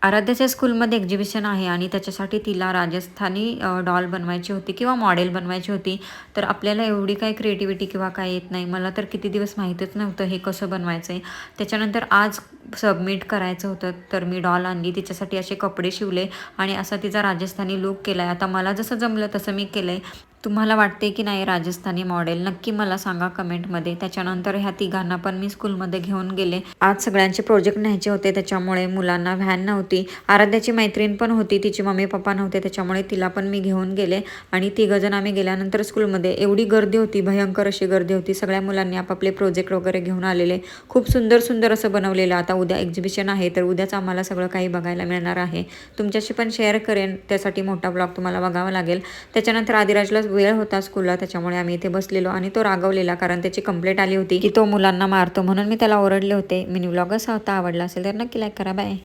आराध्याच्या स्कूलमध्ये एक्झिबिशन आहे आणि त्याच्यासाठी तिला राजस्थानी डॉल बनवायची होती किंवा मॉडेल बनवायची होती. तर आपल्याला एवढी काही क्रिएटिव्हिटी किंवा काय येत नाही. मला तर किती दिवस माहीतच नव्हतं हे कसं बनवायचं आहे. त्याच्यानंतर आज सबमिट करायचं होतं, तर मी डॉल आणली, तिच्यासाठी असे कपडे शिवले आणि असा तिचा राजस्थानी लूक केला आहे. आता मला जसं जमलं तसं मी केलं आहे. तुम्हाला वाटते की नाही राजस्थानी मॉडेल? नक्की मला सांगा कमेंटमध्ये. त्याच्यानंतर ह्या तिघांना पण मी स्कूलमध्ये घेऊन गेले. आज सगळ्यांचे प्रोजेक्ट न्यायचे होते, त्याच्यामुळे मुलांना व्हॅन नव्हती. आराध्याची मैत्रीण पण होती, तिची मम्मी पप्पा नव्हते, त्याच्यामुळे तिला पण मी घेऊन गेले. आणि तिघंजण आम्ही गेल्यानंतर स्कूलमध्ये एवढी गर्दी होती, भयंकर अशी गर्दी होती. सगळ्या मुलांनी आपापले प्रोजेक्ट वगैरे घेऊन आलेले. खूप सुंदर सुंदर असं बनवलेलं. आता उद्या एक्झिबिशन आहे, तर उद्याच आम्हाला सगळं काही बघायला मिळणार आहे. तुमच्याशी पण शेअर करेन, त्यासाठी मोठा ब्लॉग तुम्हाला बघावा लागेल. त्याच्यानंतर आदिराजला वेळ होता स्कूलला, त्याच्यामुळे आम्ही इथे बसलेलो आणि तो रागवलेला, कारण त्याची कंप्लेंट आली होती की तो मुलांना मारतो, म्हणून मी त्याला ओरडले होते. मिनी व्लॉग असा होता. आवडला असेल तर नक्की लाईक करा. बाय.